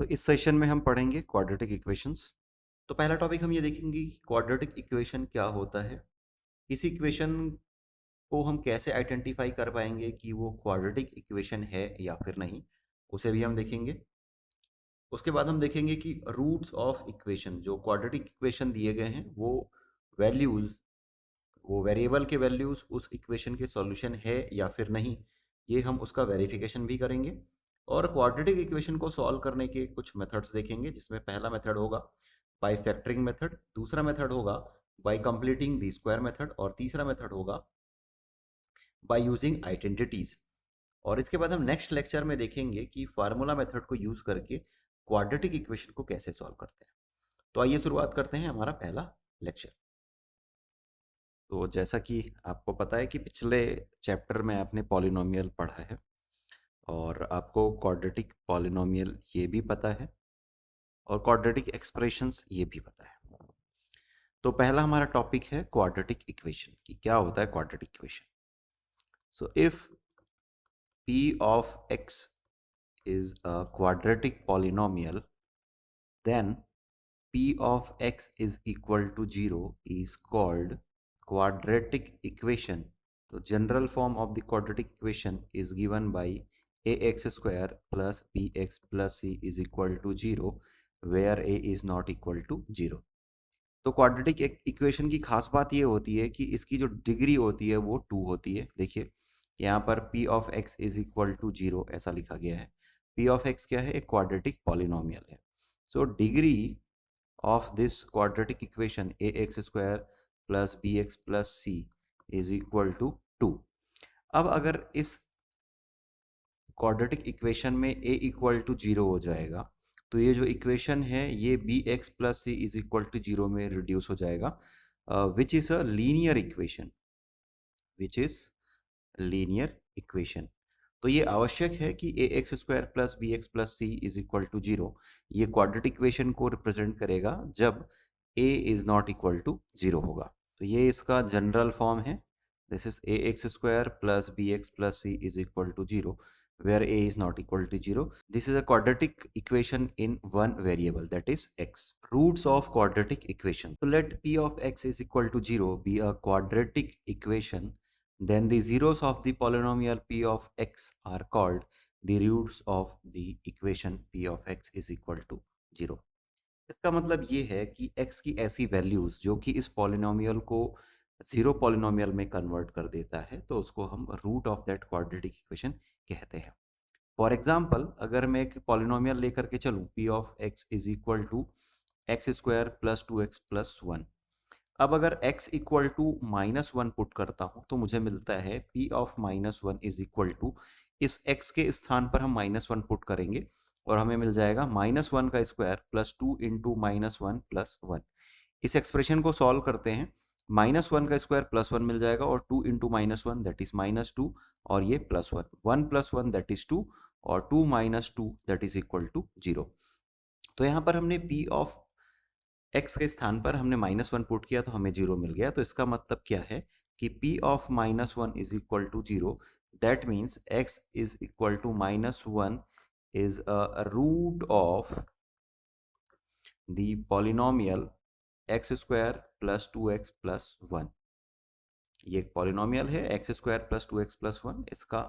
तो इस सेशन में हम पढ़ेंगे क्वाड्रेटिक इक्वेशंस। तो पहला टॉपिक हम ये देखेंगे कि क्वाड्रेटिक इक्वेशन क्या होता है, इस इक्वेशन को हम कैसे आइडेंटिफाई कर पाएंगे कि वो क्वाड्रेटिक इक्वेशन है या फिर नहीं, उसे भी हम देखेंगे। उसके बाद हम देखेंगे कि रूट्स ऑफ इक्वेशन, जो क्वाड्रेटिक इक्वेशन दिए गए हैं वो वैल्यूज़, वो वेरिएबल के वैल्यूज़ उस इक्वेशन के सॉल्यूशन है या फिर नहीं, ये हम उसका वेरिफिकेशन भी करेंगे। और क्वाड्रेटिक इक्वेशन को सॉल्व करने के कुछ मेथड्स देखेंगे, जिसमें पहला मेथड होगा बाय फैक्टरिंग मेथड, दूसरा मेथड होगा bye completing the square method, और तीसरा मेथड होगा बाय यूजिंग आइडेंटिटीज। और इसके बाद हम नेक्स्ट लेक्चर में देखेंगे कि फार्मूला मेथड को यूज करके क्वाड्रेटिक इक्वेशन को कैसे सॉल्व करते हैं। तो आइए शुरुआत करते हैं हमारा पहला लेक्चर। तो जैसा कि आपको पता है कि पिछले चैप्टर में आपने पॉलिनोमियल पढ़ा है और आपको क्वाड्रेटिक पॉलिनोमियल ये भी पता है और क्वाड्रेटिक एक्सप्रेशंस ये भी पता है। तो पहला हमारा टॉपिक है क्वाड्रेटिक इक्वेशन की क्या होता है quadratic equation. So if p of x is a quadratic polynomial, then p of x is equal to 0 is called quadratic equation. So general form of the quadratic equation is given by ax square plus bx plus c is equal to 0 where a is not equal to 0. तो quadratic equation की खास बात ये होती है कि इसकी जो डिग्री होती है वो 2 होती है। देखिए यहाँ पर p of x is equal to 0 ऐसा लिखा गया है। p ऑफ x क्या है, एक क्वाड्रेटिक पॉलिनोमियल है। So degree of this quadratic equation a x square plus b x plus c is equal to 2। अब अगर इस क्वाड्रेटिक इक्वेशन में a इक्वल टू 0 हो जाएगा तो ये जो इक्वेशन है ये b x plus c is equal to 0 में रिड्यूस हो जाएगा, which is a linear equation, which is linear equation. तो ये आवश्यक है कि a x square plus b x plus c is equal to 0 ये क्वाड्रेटिक इक्वेशन को रिप्रेजेंट करेगा जब a is not equal to 0 होगा। तो ये इसका जनरल फॉर्म है, this is a x square plus b x plus c is equal to 0 where a is not equal to 0. This is a quadratic equation in one variable, that is x. Roots of quadratic equation. So let p of x is equal to 0 be a quadratic equation, then the zeros of the polynomial p of x are called the roots of the equation p of x is equal to 0. इसका मतलब ये है कि x की ऐसी values जो कि इस पॉलिनोमियल को जीरो पॉलिनोमियल में कन्वर्ट कर देता है तो उसको हम root of that quadratic equation कहते हैं। फॉर एग्जाम्पल अगर मैं एक पॉलिनोमियल लेकर के चलूँ p of x is equal to x square plus 2x plus 1। अब अगर x इक्वल टू -1 पुट करता हूँ तो मुझे मिलता है p of -1 is equal to, इस x के स्थान पर हम -1 पुट करेंगे और हमें मिल जाएगा -1 का स्क्वायर प्लस 2 इंटू -1 प्लस 1। इस एक्सप्रेशन को सॉल्व करते हैं, -1 का स्क्वायर +1 मिल जाएगा और 2 इंटू -1 दैट इज -2 और ये +1, 1 प्लस 1 दैट इज 2 और 2 minus 2 that is equal to 0। तो यहाँ पर हमने p ऑफ x के स्थान पर हमने -1 पुट किया तो हमें 0 मिल गया। तो इसका मतलब क्या है कि p of -1 is equal to 0, that means x is equal to -1 is a root of the polynomial x square plus 2x plus 1। ये एक पॉलिनोमियल है x square plus 2x plus 1, इसका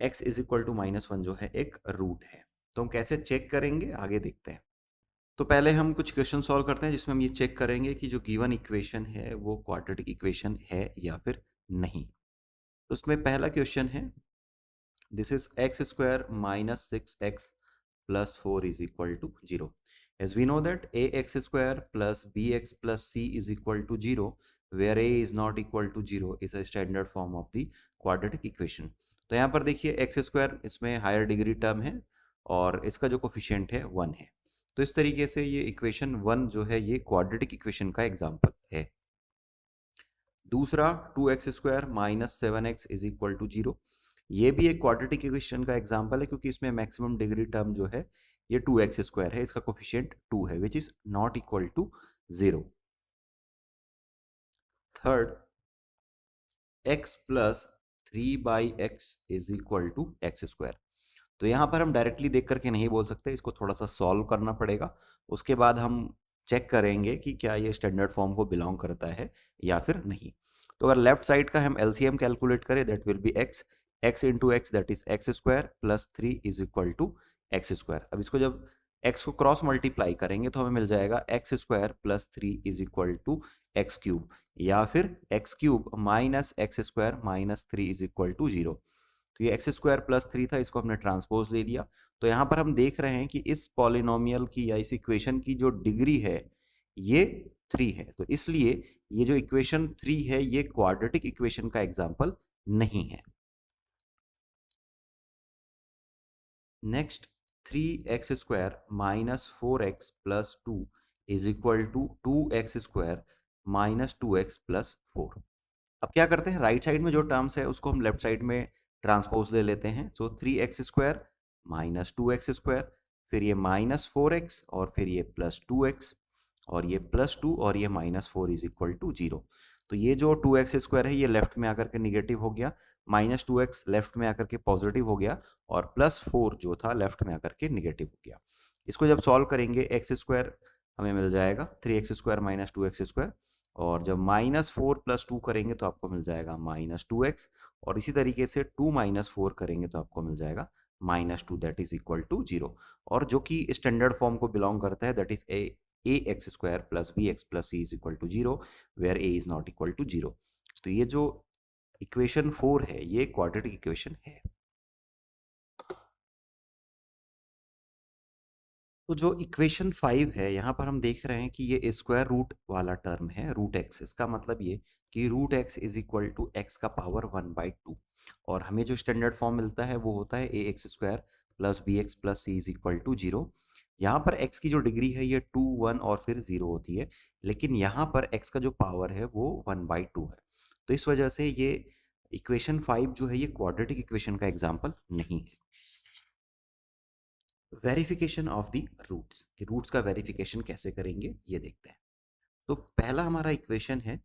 x इज इक्वल टू -1 जो है एक रूट है। तो हम कैसे चेक करेंगे आगे देखते हैं। तो पहले हम कुछ क्वेश्चन सॉल्व करते हैं जिसमें हम ये चेक करेंगे कि जो गिवन इक्वेशन है वो क्वाड्रेटिक इक्वेशन है या फिर नहीं। तो उसमें पहला क्वेश्चन है, this is x square minus 6x plus 4 is equal to 0. As we know that ax square plus bx plus c is equal to 0, where a is not equal to 0 is a standard form of the quadratic equation. तो यहाँ पर देखिए x square इसमें higher degree term है और इसका जो coefficient है 1 है। तो इस तरीके से ये इक्वेशन 1 जो है ये क्वाड्रेटिक इक्वेशन का एग्जाम्पल है। दूसरा 2x square minus 7x is equal to 0, ये भी एक क्वाड्रेटिक इक्वेशन का एग्जांपल है क्योंकि इसमें मैक्सिमम डिग्री टर्म जो है ये 2x स्क्वायर है, इसका कोफिशिएंट 2 है which is not equal to 0। Third x plus 3 by x is equal to x square. तो यहाँ पर हम डायरेक्टली देख करके नहीं बोल सकते, इसको थोड़ा सा सॉल्व करना पड़ेगा। उसके बाद हम चेक करेंगे कि क्या ये स्टैंडर्ड फॉर्म को बिलोंग करता है या फिर नहीं। तो अगर लेफ्ट साइड का हम एलसीएम कैलकुलेट करें, that will be x, x into x that is x square plus 3 is equal to x square. अब इसको जब एक्स को क्रॉस मल्टीप्लाई करेंगे तो हमें मिल जाएगा x square plus 3 is equal to x cube, या फिर x cube minus x square minus 3 is equal to 0। तो ये एक्स स्क्वायर प्लस 3 था, इसको हमने ट्रांसपोज ले लिया। तो यहाँ पर हम देख रहे हैं कि इस पॉलिनोमियल की या इस इक्वेशन की जो डिग्री है ये 3 है, तो इसलिए ये जो इक्वेशन 3 है ये क्वाड्रेटिक इक्वेशन का एग्जाम्पल नहीं है। Next, 3x square minus 4x plus 2 is equal to 2x square minus 2x plus 4। अब क्या करते हैं, राइट साइड में जो टर्म्स है उसको हम लेफ्ट साइड में ट्रांसपोज ले लेते हैं। सो 3x square minus 2x square, फिर ये माइनस 4x और फिर ये प्लस 2x और ये प्लस 2 और ये माइनस 4 इज इक्वल टू 0। तो ये जो 2x स्क्वायर है ये लेफ्ट में आकर के निगेटिव हो गया, माइनस 2x लेफ्ट में आकर के पॉजिटिव हो गया, और प्लस 4 जो था लेफ्ट में आकर के निगेटिव हो गया। इसको जब सॉल्व करेंगे एक्स स्क्वायर हमें मिल जाएगा 3x square minus 2x square, और जब माइनस 4 प्लस 2 करेंगे तो आपको मिल जाएगा माइनस 2x, और इसी तरीके से 2 माइनस 4 करेंगे तो आपको मिल जाएगा minus 2 that is equal to 0। और जो कि स्टैंडर्ड फॉर्म को बिलोंग करता है that is a x square plus b x plus c is equal to 0 where a is not equal to 0। तो ये जो इक्वेशन 4 है ये क्वाड्रेटिक इक्वेशन है। तो जो इक्वेशन 5 है यहाँ पर हम देख रहे हैं कि ये स्क्वायर रूट वाला टर्म है, रूट एक्स। इसका मतलब ये कि root x is equal to x का पावर 1/2, और हमें जो स्टैंडर्ड फॉर्म मिलता है वो होता है a x square plus b x plus c is equal to 0। यहाँ पर एक्स की जो डिग्री है ये 2, 1 और फिर 0 होती है, लेकिन यहाँ पर एक्स का जो पावर है वो 1/2 है। तो इस वजह से ये इक्वेशन 5 जो है ये क्वाड्रेटिक इक्वेशन का एग्जाम्पल नहीं है। वेरिफिकेशन ऑफ द रूट्स, कि रूट्स का वेरिफिकेशन कैसे करेंगे ये देखते हैं। तो पहला हमारा इक्वेशन है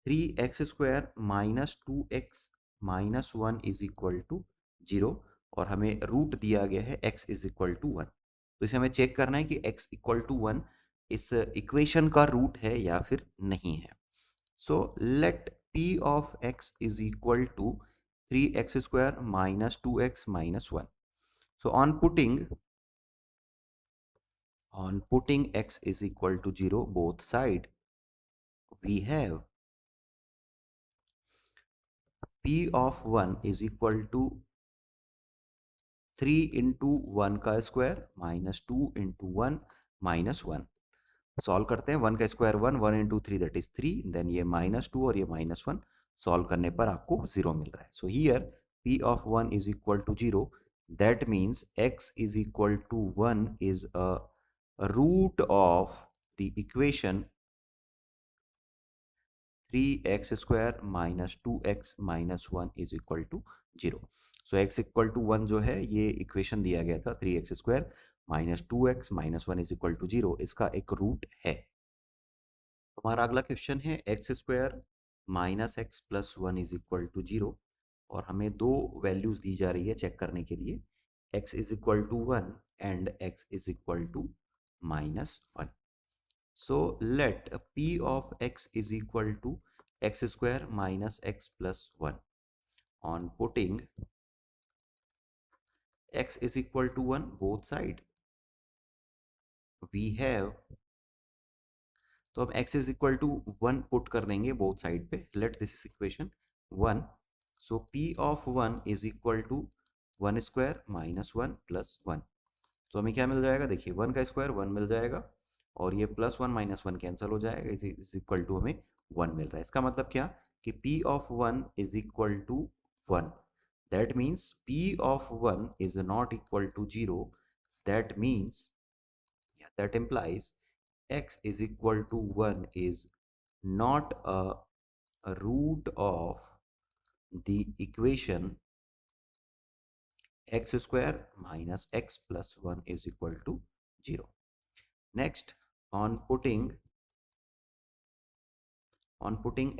3x square minus 2x minus 1 is equal to 0, और हमें रूट दिया गया है x इज इक्वल टू 1। तो इसे हमें चेक करना है कि x इक्वल टू 1 इस इक्वेशन का रूट है या फिर नहीं है। So let p of x is equal to 3x square minus 2x minus 1। So on putting x is equal to 0 both side, we have p of 1 is equal to 3 into 1 का square minus 2 into 1 minus 1। Solve करते हैं, 1 का square 1, 1 into 3 that is 3, then ये minus 2 और ये minus 1, solve करने पर आपको 0 मिल रहा है। So here p of 1 is equal to 0, that means x is equal to 1 is a root of the equation 3x square minus 2x minus 1 is equal to 0। So x equal to 1 जो है ये equation दिया गया था 3x square minus 2x minus 1 is equal to 0, इसका एक रूट है। हमारा अगला क्वेश्चन है x square minus x plus 1 is equal to 0, और हमें दो वैल्यूज दी जा रही है चेक करने के लिए, x is equal to 1 and x is equal to minus 1। So let p of x is equal to x square minus x plus 1. On putting x is equal to 1 both side, we have, तो हम x is equal to 1 put कर देंगे both side पे। Let this is equation 1। So p of 1 is equal to 1 square minus 1 plus 1। तो हमें क्या मिल जाएगा, देखिए 1 का स्क्वायर 1 मिल जाएगा, और ये प्लस 1 माइनस 1 कैंसिल हो जाएगा, इज इक्वल टू हमें 1 मिल रहा है। इसका मतलब क्या कि p of 1 is equal to 1, that means p of 1 is not equal to 0, that means that implies x is equal to 1 is not a root of the equation x square minus x plus 1 is equal to 0। Next, on putting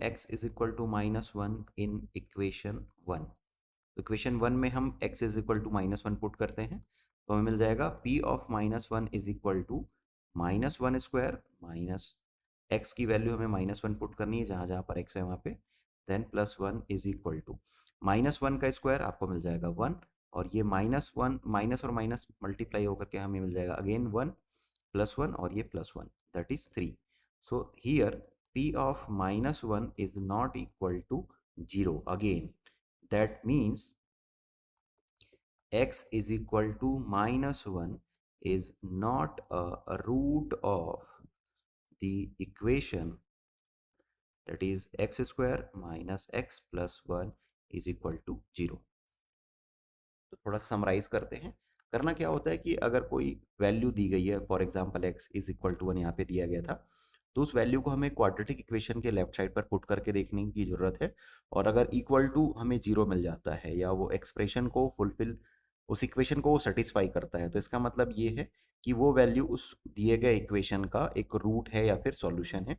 x is equal to minus 1 in equation 1, तो equation 1 में हम x is equal to -1 put करते हैं तो हमें मिल जाएगा p of -1 is equal to -1 square minus x की वैल्यू हमें -1 पुट करनी है जहाँ जहाँ पर x है वहाँ पे, देन +1 इज इक्वल टू -1 का स्क्वायर आपको मिल जाएगा 1, और ये -1 माइनस और माइनस मल्टीप्लाई होकर के हमें मिल जाएगा अगेन 1 +1 और ये +1 that is 3. So here p of -1 is not equal to 0 again. That means x is equal to -1 is not a root of the equation, that is x square minus x plus 1 is equal to 0. तो थोड़ा सा summarise करते हैं. करना क्या होता है कि अगर कोई वैल्यू दी गई है, for example x is equal to 1 यहाँ पे दिया गया था, तो उस वैल्यू को हमें क्वाड्रेटिक इक्वेशन के लेफ्ट साइड पर पुट करके देखने की ज़रूरत है. और अगर इक्वल टू हमें 0 मिल जाता है या वो एक्सप्रेशन को फुलफिल, उस इक्वेशन को वो सेटिस्फाई करता है, तो इसका मतलब ये है कि वो वैल्यू उस दिए गए इक्वेशन का एक रूट है या फिर सॉल्यूशन है.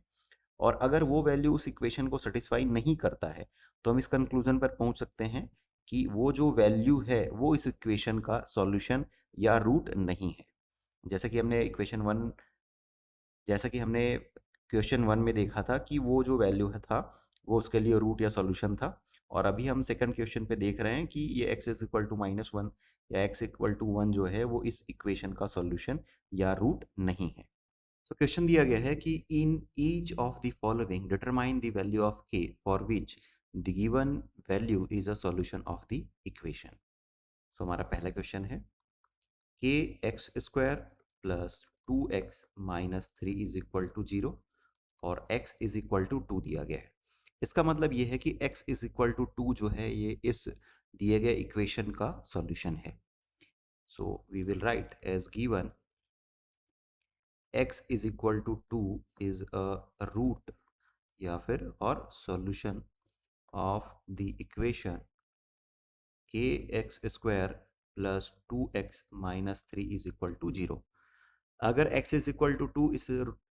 और अगर वो वैल्यू उस इक्वेशन को सेटिस्फाई नहीं करता है तो हम इस कंक्लूजन पर पहुंच सकते हैं कि वो जो वैल्यू है वो इस इक्वेशन का सॉल्यूशन या रूट नहीं है. जैसा कि हमने इक्वेशन 1 जैसा कि हमने क्वेश्चन 1 में देखा था कि वो जो वैल्यू है था वो उसके लिए रूट या सॉल्यूशन था, और अभी हम सेकंड क्वेश्चन पे देख रहे हैं कि ये x इज इक्वल टू -1 या x इक्वल टू 1 जो है वो इस इक्वेशन का सॉल्यूशन या रूट नहीं है. तो क्वेश्चन दिया गया है कि in each of the following determine the value of k for which the given value is a solution of the equation. So हमारा पहला क्वेश्चन है k x square plus 2x minus 3 is equal to 0 और x is equal to 2 दिया गया है. इसका मतलब ये है कि x इज इक्वल टू 2 जो है ये इस दिए गए इक्वेशन का सॉल्यूशन है. So we will write as given x is equal to 2 is a root या फिर और सॉल्यूशन ऑफ द इक्वेशन के x square plus 2x minus 3 is equal to 0. अगर x इज इक्वल टू 2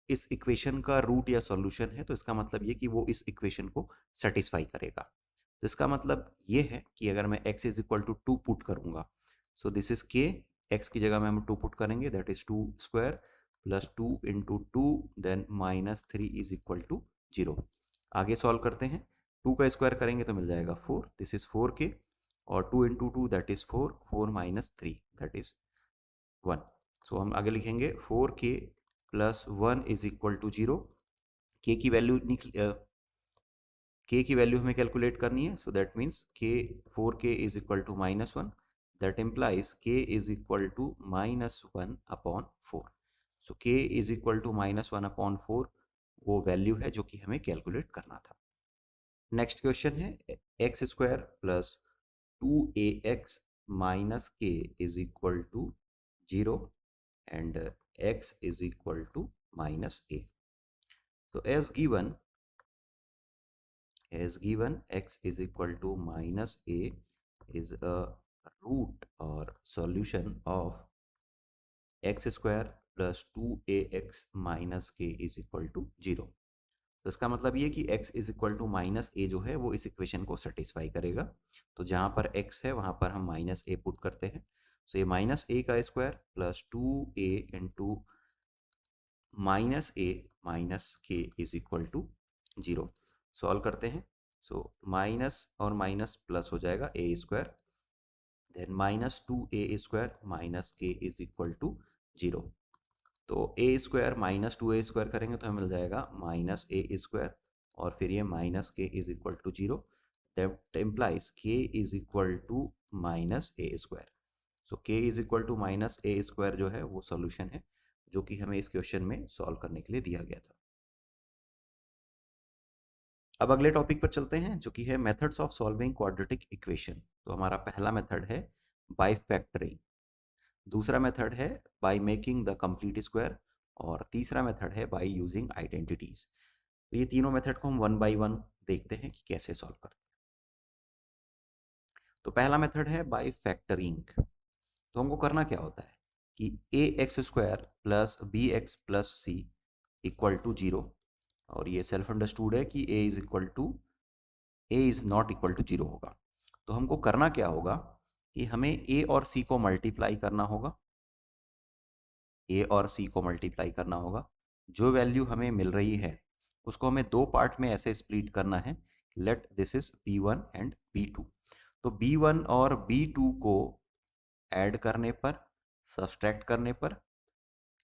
इस equation का root या solution है तो इसका मतलब ये कि वो इस इक्वेशन को सेटिस्फाई करेगा. तो इसका मतलब ये है कि अगर मैं x is equal to 2 put करूंगा, so this is k, x की जगह में हम 2 पुट करेंगे, that is 2 square plus 2 into 2 then minus 3 is equal to 0. आगे सॉल्व करते हैं. 2 का स्क्वायर करेंगे तो मिल जाएगा 4, दिस इज 4k, और 2 into 2 that is 4, 4 minus 3 that is 1. So हम आगे लिखेंगे 4k plus 1 is equal to 0. k की वैल्यू k की वैल्यू हमें कैलकुलेट करनी है, so that means k 4k is equal to -1, that implies k is equal to -1 upon 4. So k is equal to -1 upon 4 वो वैल्यू है जो कि हमें कैलकुलेट करना था. नेक्स्ट क्वेश्चन है x square plus 2ax minus k is equal to 0 and x is equal to minus a. So as given x is equal to minus a is a root or solution of x square plus 2ax minus k is equal to 0. तो इसका मतलब ये कि x is equal to minus a जो है वो इस equation को सेटिस्फाई करेगा. तो जहाँ पर x है वहाँ पर हम माइनस ए पुट करते हैं. सो ये माइनस ए का square plus 2a into minus a minus k is equal to 0. Solve करते हैं. सो माइनस और माइनस प्लस हो जाएगा a square, then minus 2a square minus k is equal to 0. तो ए स्क्वायर माइनस 2a स्क्वायर करेंगे तो हमें मिल जाएगा माइनस ए स्क्वायर, और फिर ये minus k is equal to 0, that implies k is equal to minus a square. So k is equal to minus a square जो है वो सॉल्यूशन है जो कि हमें इस क्वेश्चन में सॉल्व करने के लिए दिया गया था. अब अगले टॉपिक पर चलते हैं जो कि है methods of solving quadratic equation. तो हमारा पहला मेथड है बाय फैक्टरिंग, दूसरा मेथड है by making the complete square, और तीसरा मेथड है बाय यूजिंग आइडेंटिटीज. तो ये तीनों मेथड को हम वन बाय वन देखते हैं कि कैसे सॉल्व करते हैं. तो पहला मेथड है बाय फैक्टरिंग. तो हमको करना क्या होता है कि a x square plus b x plus c equal to 0, और ये सेल्फ अंडरस्टूड है कि a is not equal to 0 होगा. तो हमको करना क्या होगा कि हमें ए और सी को मल्टीप्लाई करना होगा, ए और सी को मल्टीप्लाई करना होगा। जो वैल्यू हमें मिल रही है उसको हमें दो पार्ट में ऐसे स्प्लिट करना है, let this is b1 and b2। तो b1 और b2 को ऐड करने पर, सब्सट्रैक्ट करने पर,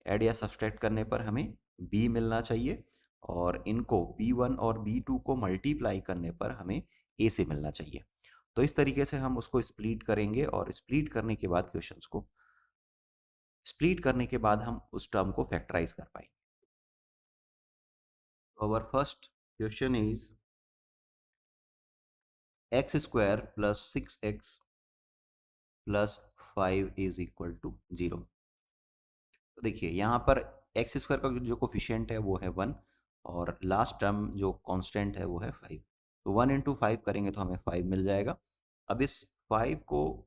ऐड या सब्सट्रैक्ट करने पर हमें b मिलना चाहिए, और इनको b1 और b2 को मल्टीप्लाई करने पर हमें a से मिलना चाहिए। तो इस तरीके से हम उसको स्प्लिट करेंगे, और स्प्लिट करने के बाद क्वेश्चंस को स्प्लिट करने के बाद हम उस टर्म को फैक्टराइज कर पाएंगे। Our first question is x square plus 6x plus 5 is equal to 0। तो देखिए यहाँ पर एक्स स्क्वायर का जो कोफिशिएंट है वो है 1, और लास्ट टर्म जो कांस्टेंट है वो है 5। तो 1 इंटू 5 करेंगे तो हमें 5 मिल जाएगा। अब इस 5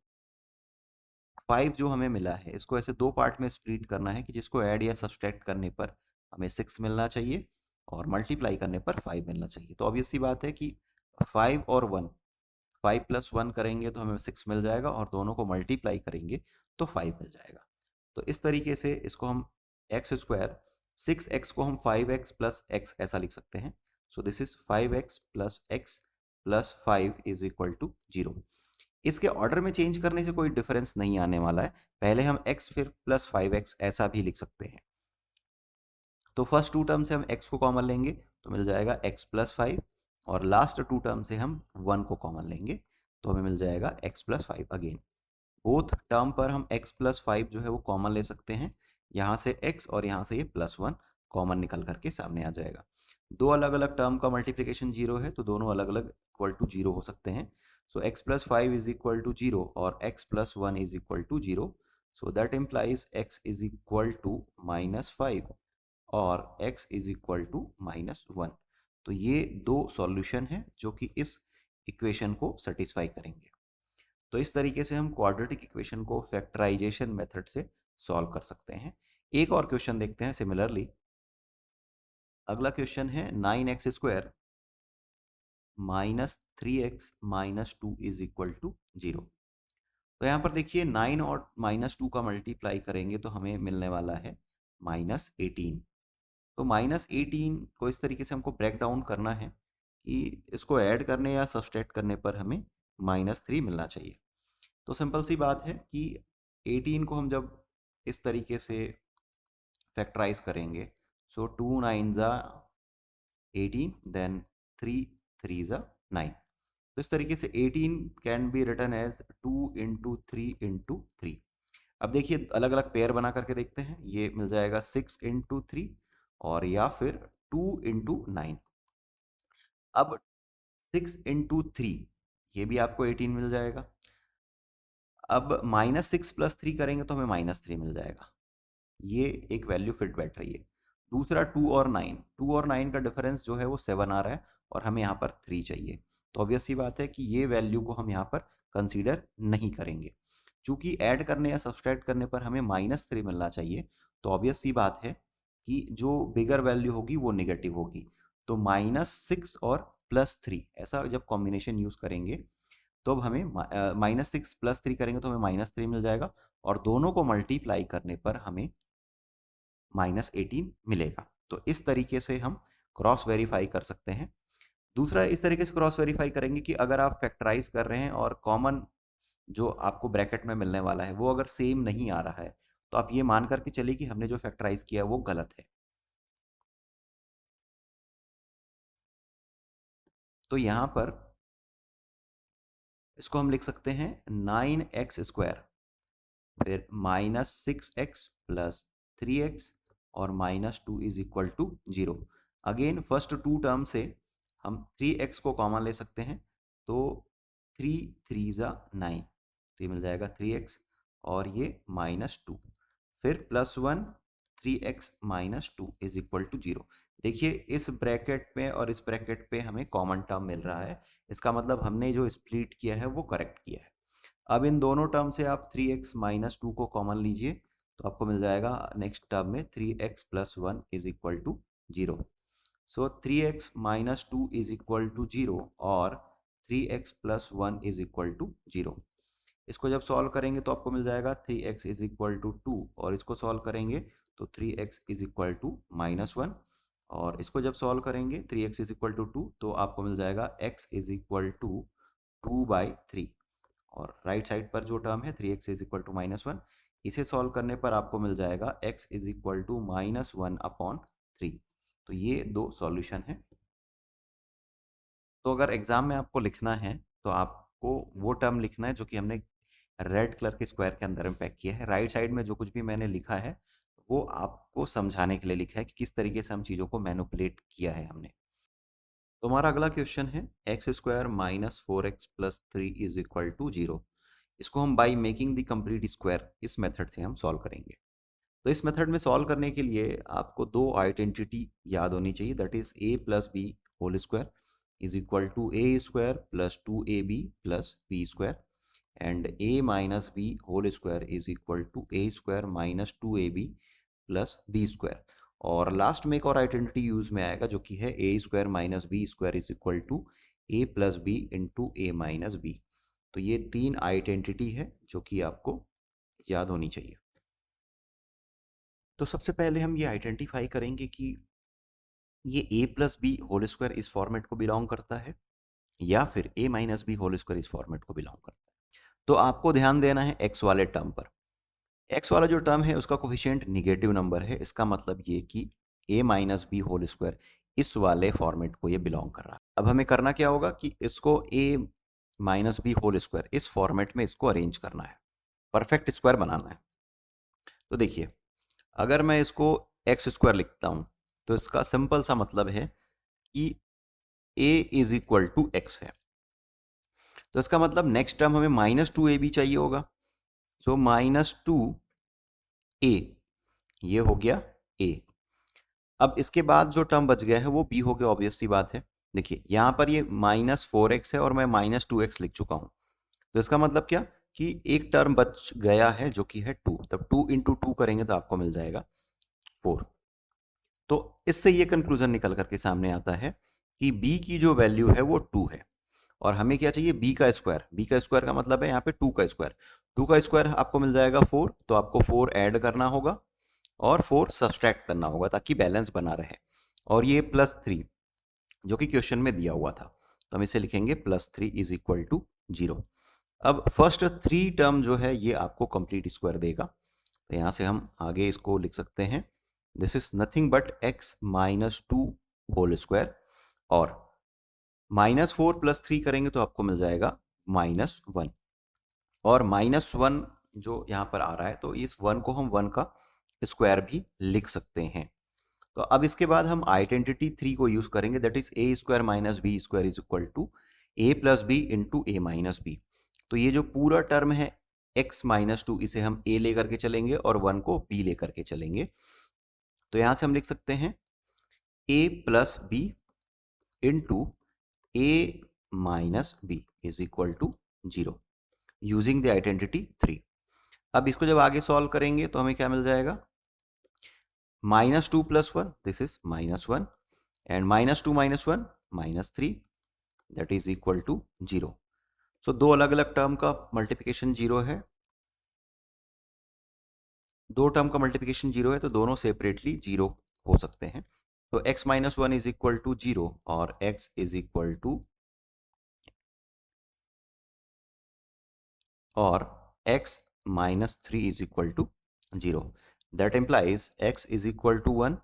जो हमें मिला है इसको ऐसे दो पार्ट में स्प्लिट करना है कि जिसको ऐड या सब्सट्रैक्ट करने पर हमें 6 मिलना चाहिए, और मल्टीप्लाई करने पर 5 मिलना चाहिए। तो ऑब्वियस सी बात है कि 5 और 1, 5 प्लस 1 करेंगे तो हमें 6 मिल जाएगा, और दोनों को मल्टीप्लाई करेंगे तो 5 मिल जाएगा। तो इस तरीके से इसको हम एक्स स्क्वायर, 6x को हम 5x प्लस एक्स ऐसा लिख सकते हैं। So this is 5x plus x plus 5 is equal to 0। इसके ऑर्डर में चेंज करने से कोई डिफरेंस नहीं आने वाला है। पहले हम x फिर प्लस 5x ऐसा भी लिख सकते हैं। तो फर्स्ट टू टर्म से हम x को कॉमन लेंगे तो मिल जाएगा x प्लस 5, और लास्ट टू टर्म से हम 1 को कॉमन लेंगे तो हमें मिल जाएगा x plus 5 again. Both term पर हम x प्लस 5 जो है वो कॉमन ले सकते हैं। यहाँ से x और यहाँ से ये प्लस 1 कॉमन निकल करके सामने आ जाएगा। दो अलग अलग टर्म का मल्टीप्लिकेशन 0 है तो दोनों अलग अलग इक्वल टू 0 हो सकते हैं। So x plus 5 is equal to 0 और x plus 1 is equal to 0। So that implies x is equal to -5 और x इज इक्वल टू -1। तो ये दो सॉल्यूशन हैं जो कि इस इक्वेशन को सेटिस्फाई करेंगे। तो इस तरीके से हम क्वाड्रेटिक इक्वेशन को फैक्टराइजेशन मेथड से सॉल्व कर सकते हैं। एक और क्वेश्चन देखते हैं सिमिलरली। अगला क्वेश्चन है 9x square minus 3x minus 2 is equal to 0। तो यहाँ पर देखिए 9 और -2 का मल्टीप्लाई करेंगे तो हमें मिलने वाला है -18। तो -18 को इस तरीके से हमको ब्रेक डाउन करना है कि इसको ऐड करने या सब्सट्रैक्ट करने पर हमें -3 मिलना चाहिए। तो सिंपल सी बात है कि 18 को हम जब इस तरीके से फैक्टराइज करेंगे, सो 2 9 ज़ा 18 देन 3 3 ज़ा 9। तो इस तरीके से 18 can be written as 2 into 3 into 3। अब देखिए अलग अलग पेयर बना करके देखते हैं। ये मिल जाएगा 6 इंटू 3 और या फिर 2 इंटू 9। अब 6 इंटू 3 ये भी आपको 18 मिल जाएगा। अब -6 प्लस 3 करेंगे तो हमें -3 मिल जाएगा। ये एक वैल्यू फिट बैठ रही है। दूसरा 2 और 9, 2 और 9 का डिफरेंस जो है वो 7 आ रहा है, और हमें यहाँ पर 3 चाहिए। तो ऑब्वियस सी बात है कि ये वैल्यू को हम यहाँ पर कंसीडर नहीं करेंगे। चूंकि ऐड करने या सब्सट्रैक्ट करने पर हमें -3 मिलना चाहिए, तो ऑब्वियस सी बात है कि जो बिगर वैल्यू होगी वो निगेटिव होगी। तो -6 और +3 ऐसा जब कॉम्बिनेशन यूज करेंगे तो अब हमें -6 + 3 करेंगे तो हमें -3 मिल जाएगा, और दोनों को मल्टीप्लाई करने पर हमें -18 मिलेगा। तो इस तरीके से हम क्रॉस वेरीफाई कर सकते हैं। दूसरा इस तरीके से क्रॉस वेरीफाई करेंगे कि अगर आप फैक्टराइज कर रहे हैं और कॉमन जो आपको ब्रैकेट में मिलने वाला है वो अगर सेम नहीं आ रहा है, तो आप ये मान करके चलिए कि हमने जो फैक्टराइज किया वो गलत है। तो यहाँ पर इसको हम लिख सकते हैं 9x स्क्वायर फिर -6x प्लस 3x और -2 is equal to 0। Again first two term से हम 3x को कॉमन ले सकते हैं, तो 3 3 ज़ा 9, तो ये मिल जाएगा 3x और ये -2, फिर +1 3x -2 इज इक्वल टू 0। देखिए इस ब्रैकेट में और इस ब्रैकेट पे हमें कॉमन टर्म मिल रहा है, इसका मतलब हमने जो स्प्लिट किया है वो करेक्ट किया है। अब इन दोनों टर्म से आप 3x -2 को कॉमन लीजिए तो आपको मिल जाएगा नेक्स्ट टर्म में 3x + 1 is equal to 0। So 3x -2 is equal to 0 और 3x plus 1 is equal to 0। इसको जब सॉल्व करेंगे तो आपको मिल जाएगा 3x इज इक्वल टू 2, और इसको सॉल्व करेंगे तो 3x इज इक्वल टू -1, और इसको जब सॉल्व करेंगे 3x इज इक्वल टू 2 तो आपको मिल जाएगा x इज इक्वल टू 2/3, और राइट साइड पर जो टर्म है 3x इज इक्वल टू -1, इसे सॉल्व करने पर आपको मिल जाएगा x इज इक्वल टू -1/3। तो ये दो सॉल्यूशन है। तो अगर एग्जाम में आपको लिखना है तो आपको वो टर्म लिखना है जो कि हमने रेड कलर के स्क्वायर के अंदर में पैक किया है। राइट साइड में जो कुछ भी मैंने लिखा है वो आपको समझाने के लिए लिखा है कि किस तरीके से हम चीज़ों को मैनिपुलेट किया है हमने। तो हमारा अगला क्वेश्चन है x² minus 4x plus 3 is equal to 0। इसको हम by making the complete square इस मेथड से हम सॉल्व करेंगे। तो इस मेथड में सॉल्व करने के लिए आपको दो आइडेंटिटी याद होनी चाहिए, that is a plus b whole square is equal to a square plus 2ab plus b square, and a minus b whole square is equal to a square minus 2ab plus b square. और last में एक और identity use में आएगा जो कि है a square minus b square is equal to a plus b into a minus b. तो ये तीन आइडेंटिटी है जो कि आपको याद होनी चाहिए। तो सबसे पहले हम ये आइडेंटिफाई करेंगे कि ये a plus b whole square इस फॉर्मेट को बिलोंग करता है या फिर a minus b whole square इस फॉर्मेट को बिलोंग करता है। तो आपको ध्यान देना है x वाले टर्म पर। x वाला जो टर्म है उसका कोफिशिएंट निगेटिव नंबर है, इसका मतलब ये कि a minus b whole square इस वाले फॉर्मेट को ये बिलोंग कर रहा है। अब हमें करना क्या होगा कि इसको a minus b whole square इस फॉर्मेट में इसको अरेंज करना है, परफेक्ट स्क्वायर बनाना है। तो देखिए, अगर मैं इसको एक्स स्क्वायर लिखता हूँ तो इसका सिंपल सा मतलब है कि a is equal to x है। तो इसका मतलब नेक्स्ट टर्म हमें -2ab चाहिए होगा। सो -2a ये हो गया a। अब इसके बाद जो टर्म बच गया है वो b हो गया, ऑब्वियस सी बात है। देखिए यहाँ पर ये -4x है और मैं -2x लिख चुका हूँ। तो इसका मतलब क्या कि एक टर्म बच गया है जो कि है 2, तब 2 इंटू 2 करेंगे तो आपको मिल जाएगा 4। तो इससे ये कंक्लूजन निकल करके सामने आता है कि b की जो वैल्यू है वो 2 है, और हमें क्या चाहिए b का स्क्वायर। b का स्क्वायर का मतलब है यहाँ पे 2 का स्क्वायर। 2 का स्क्वायर आपको मिल जाएगा 4, तो आपको 4 ऐड करना होगा और 4 सब्सट्रैक्ट करना होगा ताकि बैलेंस बना रहे। और ये +3 जो कि क्वेश्चन में दिया हुआ था, तो हम इसे लिखेंगे +3 इज इक्वल टू 0। अब फर्स्ट 3 टर्म जो है ये आपको कंप्लीट स्क्वायर देगा, तो यहाँ से हम आगे इसको लिख सकते हैं, this is nothing but x minus 2 whole square, और -4 + 3 करेंगे तो आपको मिल जाएगा -1, और -1 जो यहाँ पर आ रहा है तो इस 1 को हम 1 का स्क्वायर भी लिख सकते हैं। तो अब इसके बाद हम आइडेंटिटी 3 को यूज करेंगे, that is a square minus b square is equal to a plus b into a minus b. तो ये जो पूरा टर्म है x माइनस 2 इसे हम a लेकर के चलेंगे और 1 को b लेकर के चलेंगे। तो यहां से हम लिख सकते हैं a plus b into a minus b is equal to 0 using the identity 3। अब इसको जब आगे सॉल्व करेंगे तो हमें क्या मिल जाएगा, -2 + 1 this is -1, and -2 - 1 -3 that is equal to 0। So दो अलग अलग टर्म का मल्टीप्लिकेशन 0 है, दो टर्म का मल्टीप्लिकेशन 0 है तो दोनों सेपरेटली 0 हो सकते हैं। तो x - 1 इज इक्वल टू 0 और x इज इक्वल टू और x - 3 is equal to 0, that implies x is equal to 1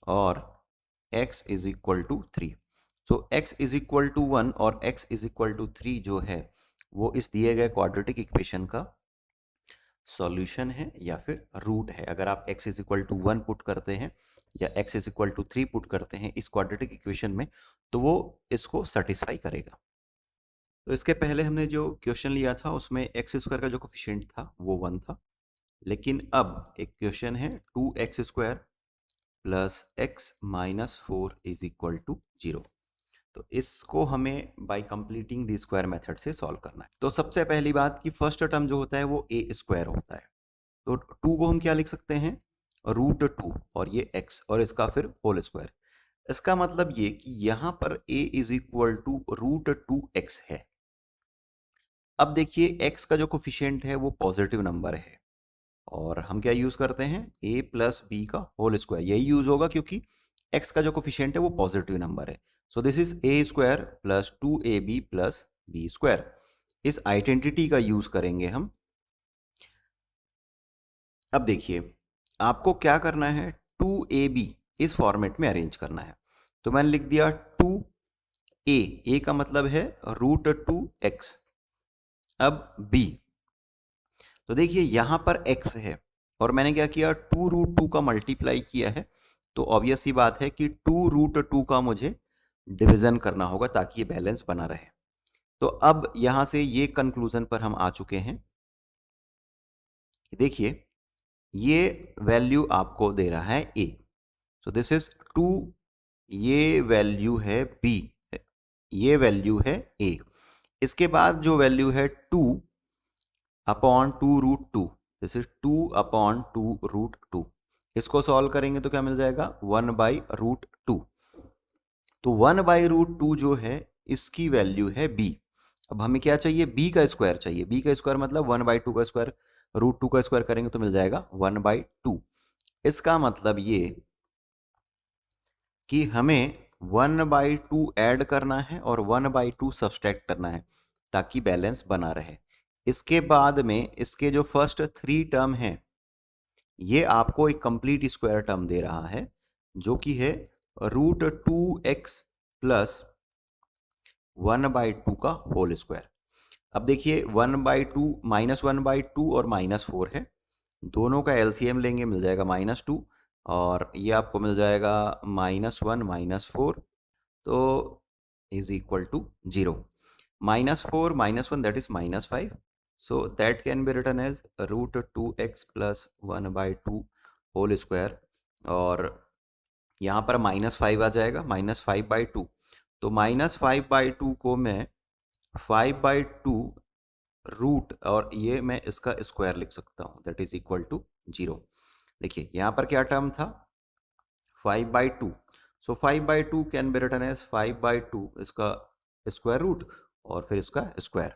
और x is equal to 3। So x is equal to 1 और x इज इक्वल टू 3 जो है वो इस दिए गए क्वाड्रेटिक इक्वेशन का सॉल्यूशन है या फिर रूट है। अगर आप x is equal to 1 put करते हैं या x is equal to 3 put करते हैं इस क्वाड्रेटिक इक्वेशन में तो वो इसको सेटिस्फाई करेगा। तो इसके पहले हमने जो क्वेश्चन लिया था उसमें एक्स स्क्वायर का जो कोफिशिएंट था वो 1 था, लेकिन अब एक क्वेश्चन है 2x² plus x minus 4 is equal to 0। तो इसको हमें by completing the square method से सॉल्व करना है। तो सबसे पहली बात कि फर्स्ट टर्म जो होता है वो a² होता है, तो 2 को हम क्या लिख सकते हैं, √2 और ये x और इसका फिर होल स्क्वायर। इसका मतलब ये कि यहाँ पर a is equal to √2x है। अब देखिए x का जो कोफिशिएंट है वो पॉजिटिव नंबर है और हम क्या यूज करते हैं, a प्लस बी का होल स्क्वायर, यही यूज होगा क्योंकि x का जो कोफिशिएंट है वो पॉजिटिव नंबर है। So this is a square plus 2ab plus b square. इस आइडेंटिटी का यूज करेंगे हम। अब देखिए आपको क्या करना है, 2ab इस फॉर्मेट में अरेंज करना है। तो मैंने लिख दिया 2a का मतलब है √2x। अब b, तो देखिए यहां पर x है और मैंने क्या किया, 2√2 का मल्टीप्लाई किया है, तो ऑब्वियस सी बात है कि 2√2 का मुझे डिवीजन करना होगा ताकि ये बैलेंस बना रहे। तो अब यहां से ये कंक्लूजन पर हम आ चुके हैं। देखिए ये वैल्यू आपको दे रहा है a, सो दिस इज 2, ये वैल्यू है b, ये वैल्यू है a। इसके बाद जो वैल्यू है 2 अपॉन 2√2, दिस इज 2 अपॉन 2√2। इसको सॉल्व करेंगे तो क्या मिल जाएगा, 1/√2। तो 1/√2 जो है इसकी वैल्यू है b। अब हमें क्या चाहिए, b का स्क्वायर चाहिए। b का स्क्वायर मतलब 1/2 का स्क्वायर, √2 का स्क्वायर करेंगे तो मिल जाएगा 1/2। इसका मतलब ये कि हमें 1/2 ऐड करना है और 1/2 सब्सट्रैक्ट करना है ताकि बैलेंस बना रहे। इसके बाद में इसके जो फर्स्ट 3 टर्म हैं ये आपको एक कंप्लीट स्क्वायर टर्म दे रहा है जो कि है √2x प्लस 1/2 का होल स्क्वायर। अब देखिए 1/2 -1/2 और -4 है, दोनों का एलसीएम लेंगे मिल जाएगा -2 और ये आपको मिल जाएगा -1 -4, तो is equal to 0। -4 -1 that is -5, so that can be written as √2x plus 1/2 whole square. और यहाँ पर -5 आ जाएगा, -5/2। तो -5/2 को मैं 5/2 रूट और ये मैं इसका स्क्वायर लिख सकता हूँ, दैट इज इक्वल टू 0। देखिए यहाँ पर क्या टर्म था, 5/2, सो 5/2 कैन बी रिटन एज 5/2 इसका स्क्वायर रूट और फिर इसका स्क्वायर।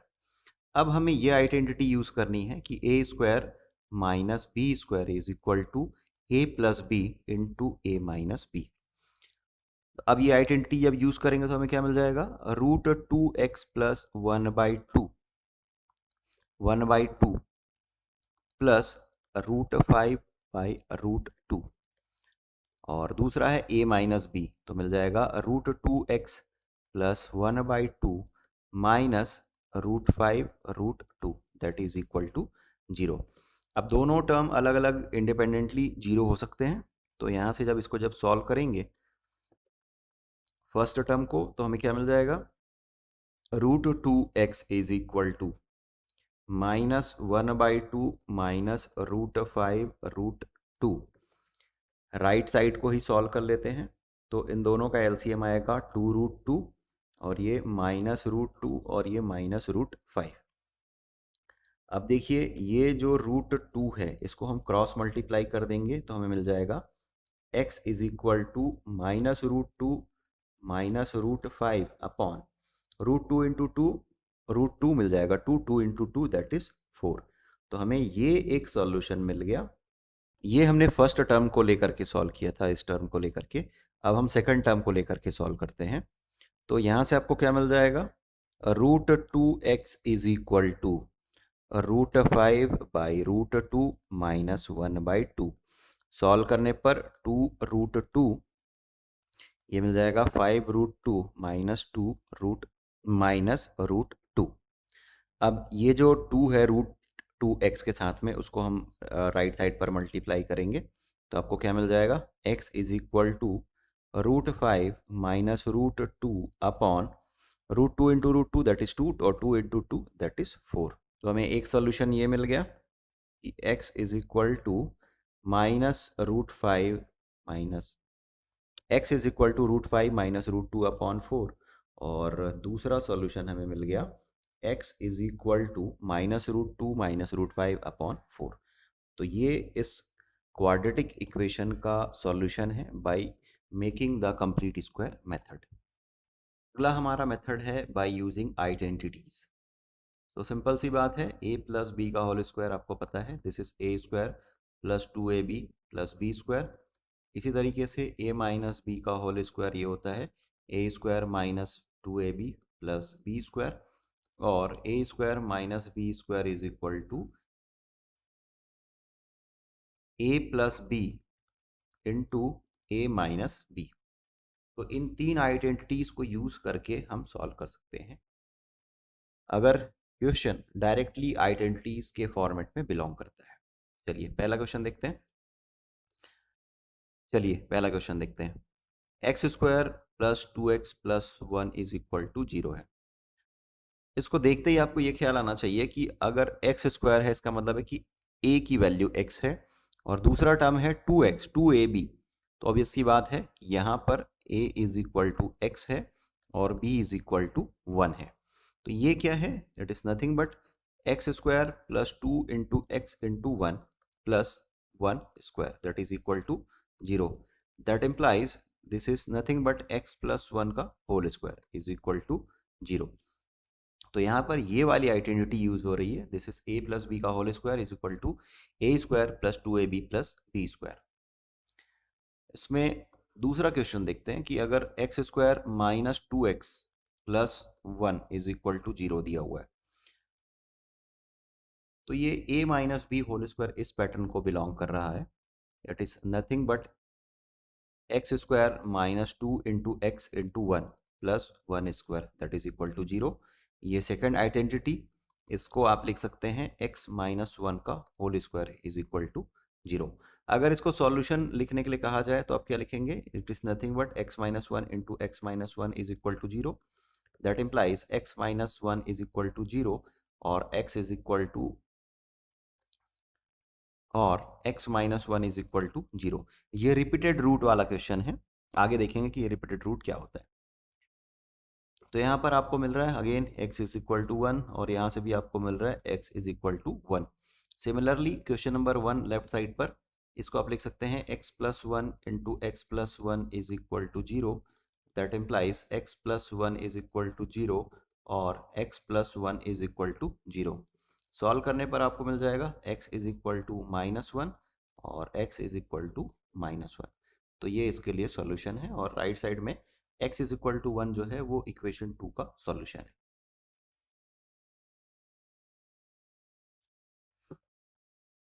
अब हमें ये आइडेंटिटी यूज करनी है कि a square minus b square is equal to a plus b into a minus b. अब ये आइडेंटिटी जब यूज करेंगे तो हमें क्या मिल जाएगा, √2x प्लस 1/2 प्लस √5/√2 और दूसरा है a माइनस बी, तो मिल जाएगा √2x plus 1/2 minus √5/√2 that is equal to 0। अब दोनों टर्म अलग अलग इंडिपेंडेंटली 0 हो सकते हैं, तो यहाँ से जब इसको सॉल्व करेंगे फर्स्ट टर्म को तो हमें क्या मिल जाएगा, √2x is equal to -1/2 minus √5/√2। Right side को ही सॉल्व कर लेते हैं, तो इन दोनों का एलसीएम आएगा 2√2 और ये -√2 और ये -√5। अब देखिए ये जो √2 है इसको हम क्रॉस मल्टीप्लाई कर देंगे तो हमें मिल जाएगा x is equal to -√2 minus √5 upon √2 into 2, √2 मिल जाएगा 2 इंटू 2 दैट इज 4। तो हमें ये एक सॉल्यूशन मिल गया। ये हमने फर्स्ट टर्म को लेकर के सॉल्व किया था, इस टर्म को लेकर के। अब हम सेकंड टर्म को लेकर के सॉल्व करते हैं। तो यहाँ से आपको क्या मिल जाएगा, √2x is equal to √5/√2 minus 1/2। Solve करने पर 2√2 ये मिल जाएगा 5√2 माइनस 2√2। अब ये जो 2 है √2x के साथ में उसको हम राइट साइड पर मल्टीप्लाई करेंगे तो आपको क्या मिल जाएगा, x is equal to √5 minus √2 upon √2 into √2 that is 2 और 2 इंटू 2 दैट इज 4। तो हमें एक सोल्यूशन ये मिल गया कि x is equal to -√5 minus x is equal to √5 minus √2 upon 4 और दूसरा सॉल्यूशन हमें मिल गया x is equal to -√2 minus √5 upon 4। तो ये इस क्वाड्रेटिक इक्वेशन का सॉल्यूशन है by making the complete square method. अगला हमारा मेथड है बाय यूजिंग आइडेंटिटीज। तो सिंपल सी बात है, a प्लस बी का होल स्क्वायर आपको पता है, this is A square plus 2ab plus b square. इसी तरीके से a माइनस बी का होल स्क्वायर ये होता है a square minus 2ab plus b square, और a square minus b square is equal to a plus b into a minus b. तो इन तीन आइडेंटिटीज को यूज करके हम सॉल्व कर सकते हैं अगर क्वेश्चन डायरेक्टली आइडेंटिटीज के फॉर्मेट में बिलोंग करता है। चलिए पहला क्वेश्चन देखते हैं। X square plus 2x plus 1 is equal to 0 है। इसको देखते ही आपको ये ख्याल आना चाहिए कि अगर एक्स स्क्वायर है इसका मतलब है कि a की वैल्यू x है, और दूसरा टर्म है 2x 2ab, तो ऑब्वियस सी बात है कि यहाँ पर a is equal to x है और b इज इक्वल टू 1 है। तो ये क्या है, it is nothing but x square plus 2 into x into 1 plus 1 square that is equal to 0। That implies this is nothing but x plus 1 का whole square is equal to 0। तो यहाँ पर ये वाली आइडेंटिटी यूज हो रही है, this is a plus b का whole square is equal to a square plus 2ab plus b square. इसमें दूसरा क्वेश्चन देखते हैं कि अगर x square minus 2x plus 1 is equal to 0 दिया हुआ है, तो ये a minus b whole square इस पैटर्न को बिलोंग कर रहा है। It is nothing but x square minus 2 into x into 1 plus 1 square that is equal to 0। ये सेकेंड आइडेंटिटी, इसको आप लिख सकते हैं x माइनस 1 का whole square is equal to 0। अगर इसको सॉल्यूशन लिखने के लिए कहा जाए तो आप क्या लिखेंगे, it is nothing but x minus 1 into x minus 1 is equal to 0। That implies x minus 1 is equal to 0 और x is equal to x minus 1 is equal to 0। ये रिपीटेड रूट वाला क्वेश्चन है, आगे देखेंगे कि ये repeated root क्या होता है। तो यहाँ पर आपको मिल रहा है again x is equal to 1 और यहाँ से भी आपको मिल रहा है x is equal to 1। Similarly question number 1 left side पर इसको आप लिख सकते हैं x plus 1 into x plus 1 is equal to 0। That implies x plus 1 is equal to 0 और x plus 1 is equal to 0। Solve करने पर आपको मिल जाएगा x is equal to minus 1 और x is equal to minus 1। तो ये इसके लिए सॉल्यूशन है, और राइट साइड में x इज इक्वल टू 1 जो है वो इक्वेशन 2 का सॉल्यूशन है।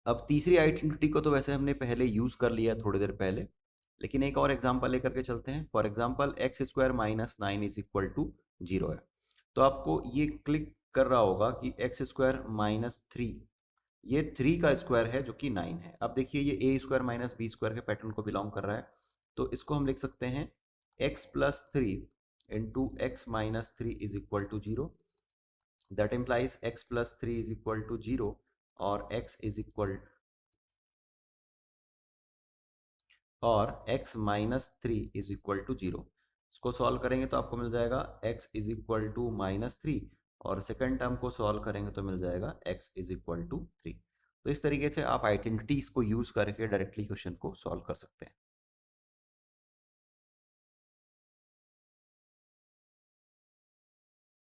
अब तीसरी आइडेंटिटी को तो वैसे हमने पहले यूज कर लिया थोड़ी देर पहले, लेकिन एक और एग्जांपल लेकर के चलते हैं। For example x square minus 9 is equal to 0 है। तो आपको ये क्लिक कर रहा होगा कि एक्स स्क्वायर माइनस 3, ये 3 का स्क्वायर है जो कि 9 है। अब देखिए ये ए स्क्वायर माइनस बी स्क्वायर के पैटर्न को बिलोंग कर रहा है, तो इसको हम लिख सकते हैं x plus 3 into x minus 3 is equal to 0। That implies x plus 3 is equal to 0 और x इज इक्वल और x minus 3 is equal to 0। इसको सॉल्व करेंगे तो आपको मिल जाएगा x is equal to minus 3, और सेकेंड टर्म को सॉल्व करेंगे तो मिल जाएगा x इज इक्वल टू 3। तो इस तरीके से आप आइडेंटिटीज को यूज करके डायरेक्टली क्वेश्चन को सॉल्व कर सकते हैं।